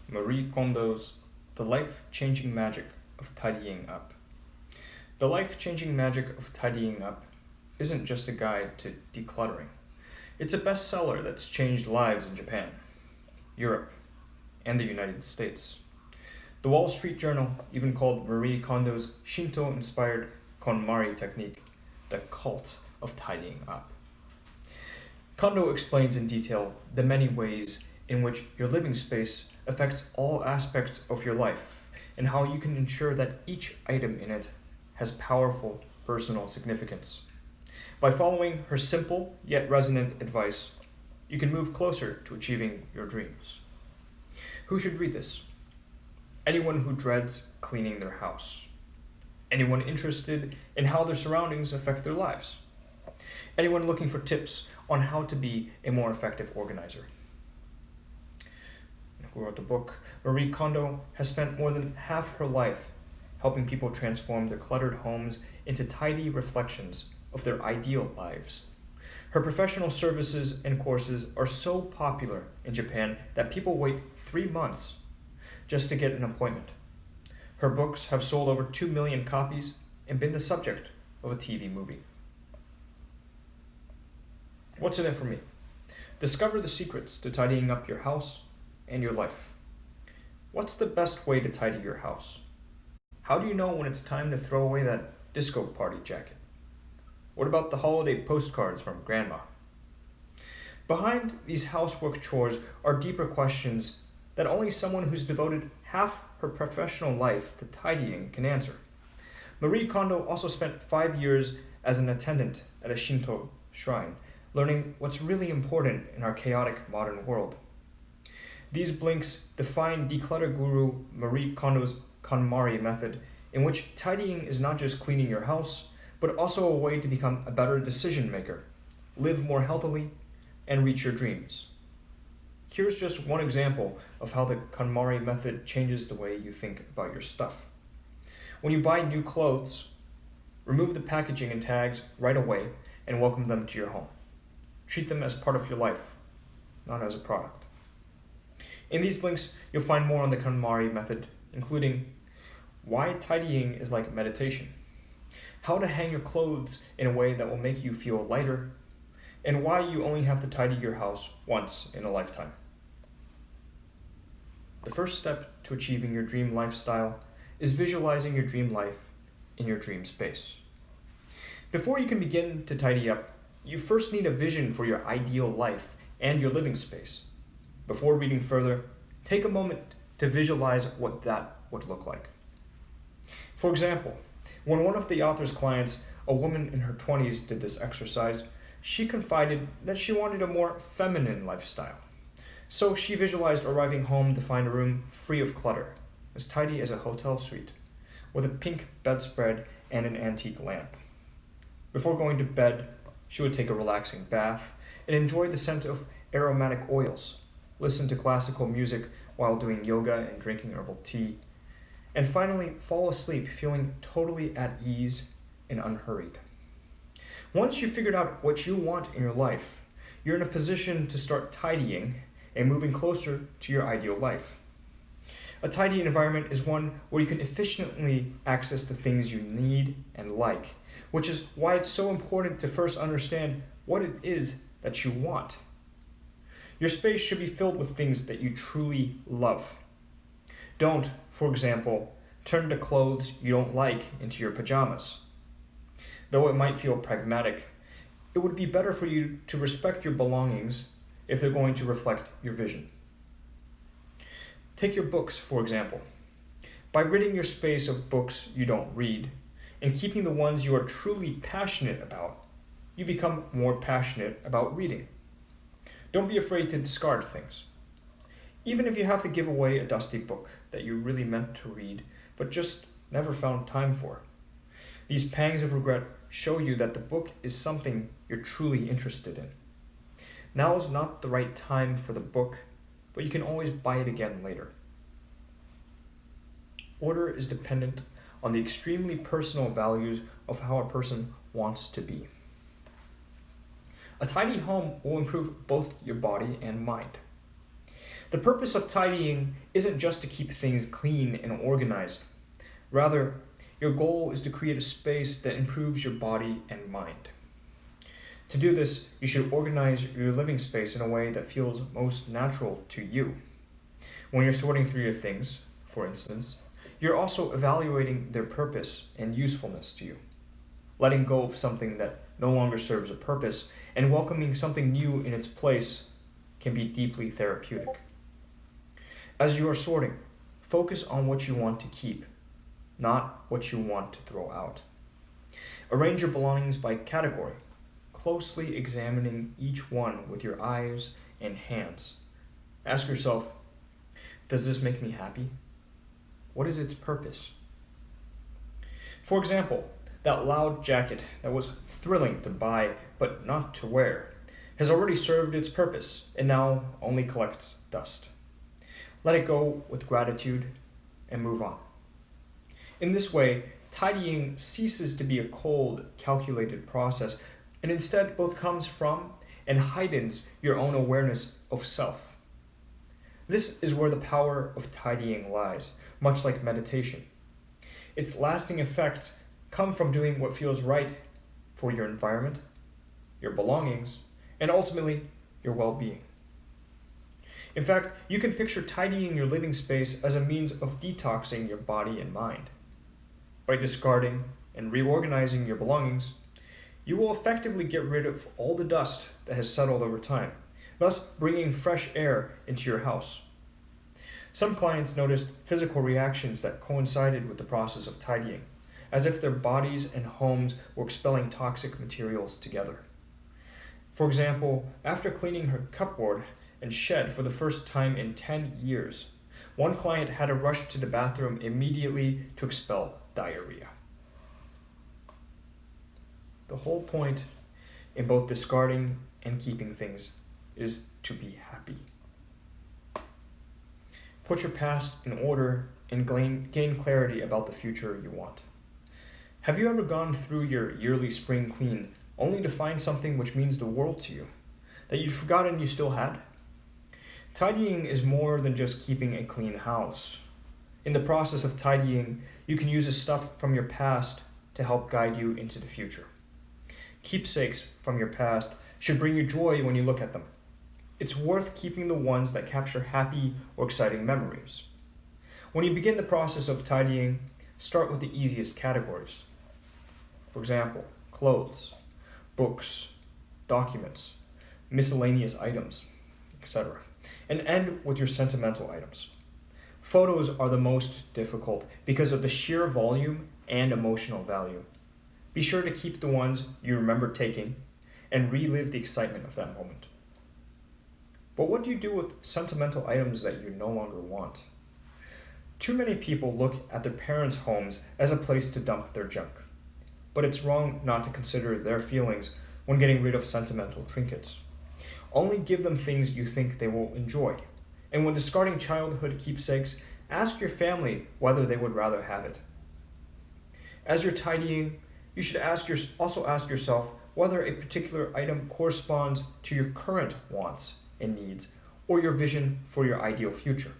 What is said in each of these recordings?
Marie Kondo's The Life-Changing Magic of Tidying Up. The life-changing magic of tidying up isn't just a guide to decluttering. It's a bestseller that's changed lives in Japan, Europe, and the United States. The Wall Street Journal even called Marie Kondo's Shinto-inspired KonMari technique the cult of tidying up. Kondo explains in detail the many ways in which your living space affects all aspects of your life and how you can ensure that each item in it has powerful personal significance. By following her simple yet resonant advice, you can move closer to achieving your dreams. Who should read this? Anyone who dreads cleaning their house. Anyone interested in how their surroundings affect their lives. Anyone looking for tips on how to be a more effective organizer. Who wrote the book? Marie Kondo has spent more than half her life helping people transform their cluttered homes into tidy reflections of their ideal lives. Her professional services and courses are so popular in Japan that people wait 3 months just to get an appointment. Her books have sold over 2 million copies and been the subject of a TV movie. What's in it for me? Discover the secrets to tidying up your house and your life. What's the best way to tidy your house? How do you know when it's time to throw away that disco party jacket? What about the holiday postcards from grandma? Behind these housework chores are deeper questions that only someone who's devoted half her professional life to tidying can answer. Marie Kondo also spent 5 years as an attendant at a Shinto shrine, learning what's really important in our chaotic modern world. These blinks define declutter guru Marie Kondo's KonMari method, in which tidying is not just cleaning your house, but also a way to become a better decision maker, live more healthily, and reach your dreams. Here's just one example of how the KonMari method changes the way you think about your stuff. When you buy new clothes, remove the packaging and tags right away and welcome them to your home. Treat them as part of your life, not as a product. In these links, you'll find more on the KonMari method, including why tidying is like meditation, how to hang your clothes in a way that will make you feel lighter, and why you only have to tidy your house once in a lifetime. The first step to achieving your dream lifestyle is visualizing your dream life in your dream space. Before you can begin to tidy up, you first need a vision for your ideal life and your living space. Before reading further, take a moment to visualize what that would look like. For example, when one of the author's clients, a woman in her 20s, did this exercise, she confided that she wanted a more feminine lifestyle. So she visualized arriving home to find a room free of clutter, as tidy as a hotel suite, with a pink bedspread and an antique lamp. Before going to bed, she would take a relaxing bath and enjoy the scent of aromatic oils, listen to classical music while doing yoga and drinking herbal tea, and finally fall asleep feeling totally at ease and unhurried. Once you've figured out what you want in your life, you're in a position to start tidying and moving closer to your ideal life. A tidy environment is one where you can efficiently access the things you need and like, which is why it's so important to first understand what it is that you want. Your space should be filled with things that you truly love. Don't, for example, turn the clothes you don't like into your pajamas. Though it might feel pragmatic, it would be better for you to respect your belongings if they're going to reflect your vision. Take your books, for example. By ridding your space of books you don't read and keeping the ones you are truly passionate about, you become more passionate about reading. Don't be afraid to discard things. Even if you have to give away a dusty book that you really meant to read but just never found time for. These pangs of regret show you that the book is something you're truly interested in. Now is not the right time for the book, but you can always buy it again later. Order is dependent on the extremely personal values of how a person wants to be. A tidy home will improve both your body and mind. The purpose of tidying isn't just to keep things clean and organized. Rather, your goal is to create a space that improves your body and mind. To do this, you should organize your living space in a way that feels most natural to you. When you're sorting through your things, for instance, you're also evaluating their purpose and usefulness to you. Letting go of something that no longer serves a purpose and welcoming something new in its place can be deeply therapeutic. As you are sorting, focus on what you want to keep, not what you want to throw out. Arrange your belongings by category, closely examining each one with your eyes and hands. Ask yourself, does this make me happy? What is its purpose? For example, that loud jacket that was thrilling to buy but not to wear has already served its purpose and now only collects dust. Let it go with gratitude and move on. In this way, tidying ceases to be a cold, calculated process and instead both comes from and heightens your own awareness of self. This is where the power of tidying lies, much like meditation. Its lasting effects come from doing what feels right for your environment, your belongings, and ultimately, your well-being. In fact, you can picture tidying your living space as a means of detoxing your body and mind. By discarding and reorganizing your belongings, you will effectively get rid of all the dust that has settled over time, thus bringing fresh air into your house. Some clients noticed physical reactions that coincided with the process of tidying, as if their bodies and homes were expelling toxic materials together. For example, after cleaning her cupboard and shed for the first time in 10 years, one client had to rush to the bathroom immediately to expel diarrhea. The whole point in both discarding and keeping things is to be happy. Put your past in order and gain clarity about the future you want. Have you ever gone through your yearly spring clean only to find something which means the world to you, that you'd forgotten you still had? Tidying is more than just keeping a clean house. In the process of tidying, you can use the stuff from your past to help guide you into the future. Keepsakes from your past should bring you joy when you look at them. It's worth keeping the ones that capture happy or exciting memories. When you begin the process of tidying, start with the easiest categories. For example, clothes, books, documents, miscellaneous items, etc. And end with your sentimental items. Photos are the most difficult because of the sheer volume and emotional value. Be sure to keep the ones you remember taking and relive the excitement of that moment. But what do you do with sentimental items that you no longer want? Too many people look at their parents' homes as a place to dump their junk. But it's wrong not to consider their feelings when getting rid of sentimental trinkets. Only give them things you think they will enjoy. And when discarding childhood keepsakes, ask your family whether they would rather have it. As you're tidying, you should also ask yourself whether a particular item corresponds to your current wants and needs or your vision for your ideal future.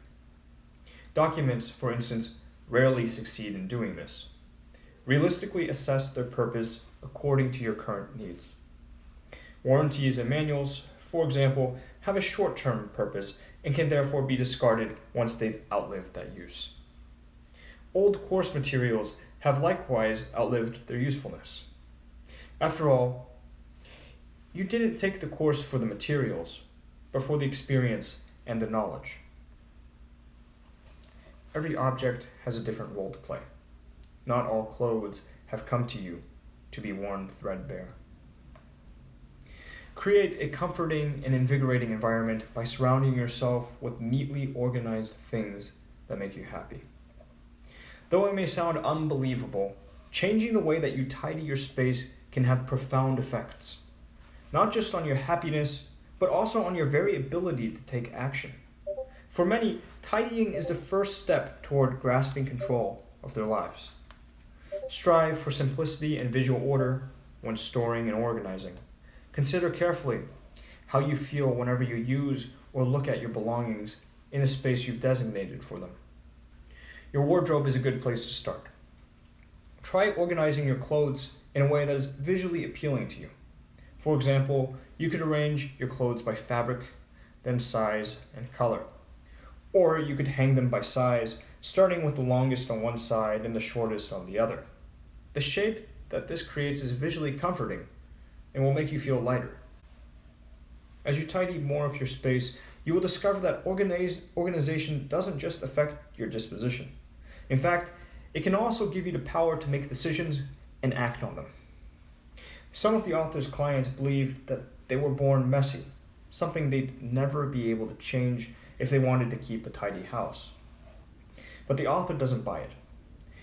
Documents, for instance, rarely succeed in doing this. Realistically assess their purpose according to your current needs. Warranties and manuals, for example, have a short-term purpose and can therefore be discarded once they've outlived that use. Old course materials have likewise outlived their usefulness. After all, you didn't take the course for the materials, but for the experience and the knowledge. Every object has a different role to play. Not all clothes have come to you to be worn threadbare. Create a comforting and invigorating environment by surrounding yourself with neatly organized things that make you happy. Though it may sound unbelievable, changing the way that you tidy your space can have profound effects, not just on your happiness, but also on your very ability to take action. For many, tidying is the first step toward grasping control of their lives. Strive for simplicity and visual order when storing and organizing. Consider carefully how you feel whenever you use or look at your belongings in the space you've designated for them. Your wardrobe is a good place to start. Try organizing your clothes in a way that is visually appealing to you. For example, you could arrange your clothes by fabric, then size and color. Or you could hang them by size, starting with the longest on one side and the shortest on the other. The shape that this creates is visually comforting and will make you feel lighter. As you tidy more of your space, you will discover that organization doesn't just affect your disposition. In fact, it can also give you the power to make decisions and act on them. Some of the author's clients believed that they were born messy, something they'd never be able to change if they wanted to keep a tidy house. But the author doesn't buy it.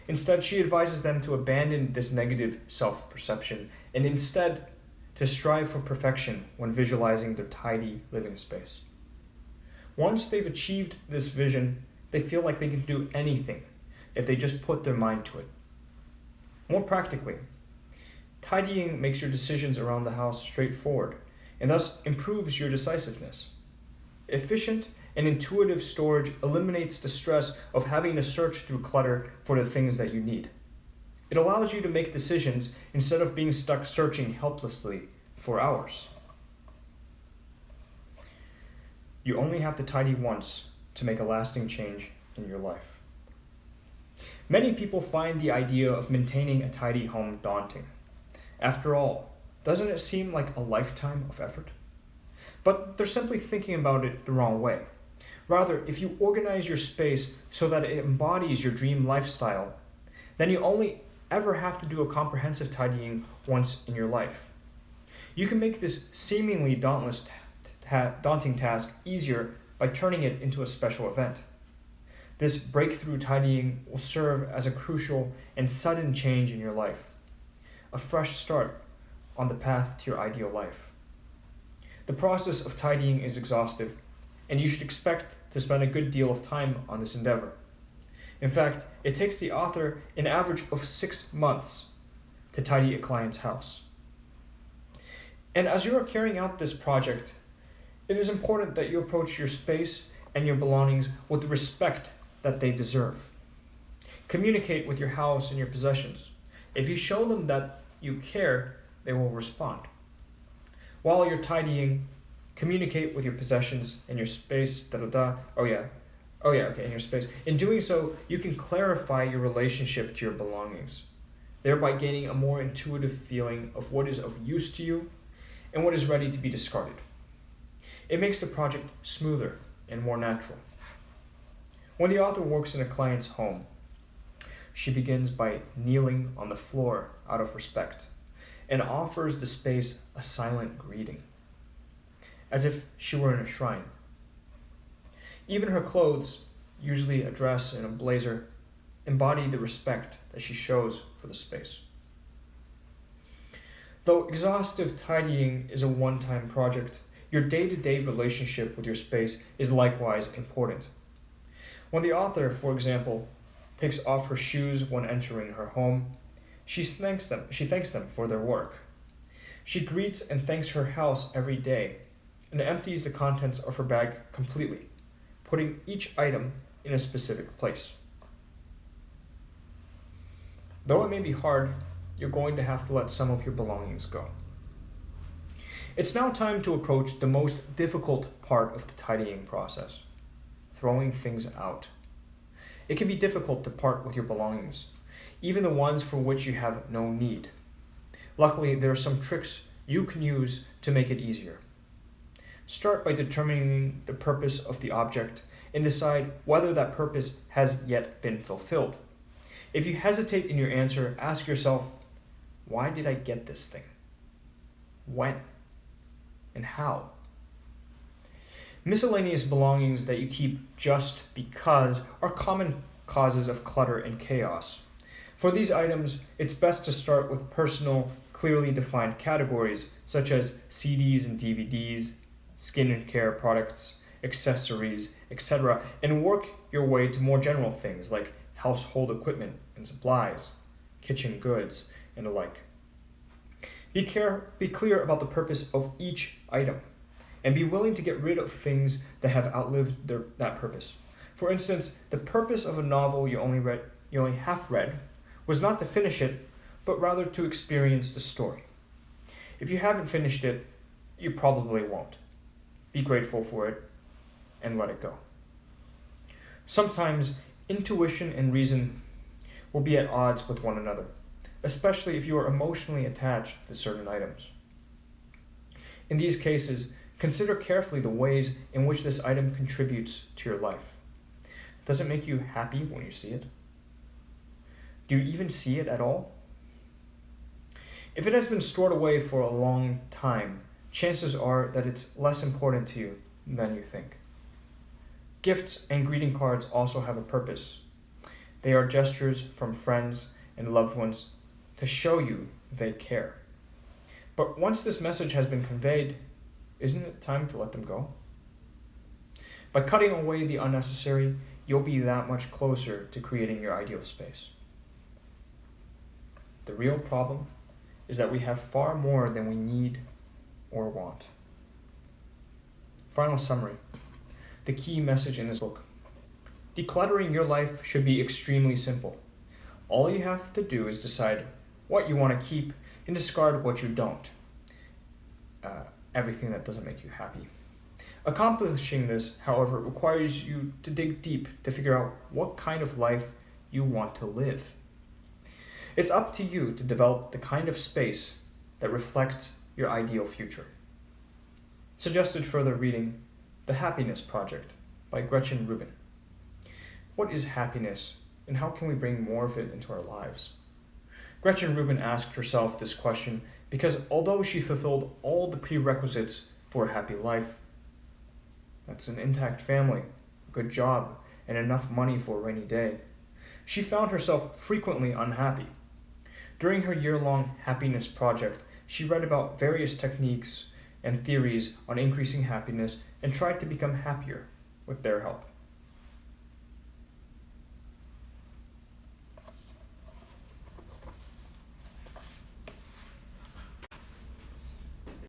Instead, she advises them to abandon this negative self-perception and instead to strive for perfection when visualizing their tidy living space. Once they've achieved this vision, they feel like they can do anything if they just put their mind to it. More practically, tidying makes your decisions around the house straightforward and thus improves your decisiveness. Efficient and intuitive storage eliminates the stress of having to search through clutter for the things that you need. It allows you to make decisions instead of being stuck searching helplessly for hours. You only have to tidy once to make a lasting change in your life. Many people find the idea of maintaining a tidy home daunting. After all, doesn't it seem like a lifetime of effort? But they're simply thinking about it the wrong way. Rather, if you organize your space so that it embodies your dream lifestyle, then you only ever have to do a comprehensive tidying once in your life. You can make this seemingly daunting task easier by turning it into a special event. This breakthrough tidying will serve as a crucial and sudden change in your life, a fresh start on the path to your ideal life. The process of tidying is exhaustive, and you should expect to spend a good deal of time on this endeavor. In fact, it takes the author an average of 6 months to tidy a client's house. And as you are carrying out this project, it is important that you approach your space and your belongings with the respect that they deserve. Communicate with your house and your possessions. If you show them that you care, they will respond. While you're tidying, communicate with your possessions and your space. In your space. In doing so, you can clarify your relationship to your belongings, thereby gaining a more intuitive feeling of what is of use to you and what is ready to be discarded. It makes the project smoother and more natural. When the author works in a client's home, she begins by kneeling on the floor out of respect and offers the space a silent greeting, as if she were in a shrine. Even her clothes, usually a dress and a blazer, embody the respect that she shows for the space. Though exhaustive tidying is a one-time project, your day-to-day relationship with your space is likewise important. When the author, for example, takes off her shoes when entering her home, she thanks them for their work. She greets and thanks her house every day and empties the contents of her bag completely, putting each item in a specific place. Though it may be hard, you're going to have to let some of your belongings go. It's now time to approach the most difficult part of the tidying process, throwing things out. It can be difficult to part with your belongings, even the ones for which you have no need. Luckily, there are some tricks you can use to make it easier. Start by determining the purpose of the object and decide whether that purpose has yet been fulfilled. If you hesitate in your answer, ask yourself, why did I get this thing? When? And how? Miscellaneous belongings that you keep just because are common causes of clutter and chaos. For these items, it's best to start with personal, clearly defined categories such as CDs and DVDs, skincare products, accessories, etc., and work your way to more general things like household equipment and supplies, kitchen goods, and the like. Be clear about the purpose of each item. and be willing to get rid of things that have outlived that purpose. For instance, the purpose of a novel you only half read was not to finish it, but rather to experience the story. If you haven't finished it, you probably won't. Be grateful for it and let it go. Sometimes intuition and reason will be at odds with one another, especially if you are emotionally attached to certain items. In these cases, consider carefully the ways in which this item contributes to your life. Does it make you happy when you see it? Do you even see it at all? If it has been stored away for a long time, chances are that it's less important to you than you think. Gifts and greeting cards also have a purpose. They are gestures from friends and loved ones to show you they care. But once this message has been conveyed, isn't it time to let them go? By cutting away the unnecessary, you'll be that much closer to creating your ideal space. The real problem is that we have far more than we need or want. Final summary. The key message in this book. Decluttering your life should be extremely simple. All you have to do is decide what you want to keep and discard what you don't. Everything that doesn't make you happy. Accomplishing this, however, requires you to dig deep to figure out what kind of life you want to live. It's up to you to develop the kind of space that reflects your ideal future. Suggested further reading, The Happiness Project by Gretchen Rubin. What is happiness, and how can we bring more of it into our lives? Gretchen Rubin asked herself this question because although she fulfilled all the prerequisites for a happy life, that's an intact family, a good job, and enough money for a rainy day, she found herself frequently unhappy. During her year-long happiness project, she read about various techniques and theories on increasing happiness and tried to become happier with their help.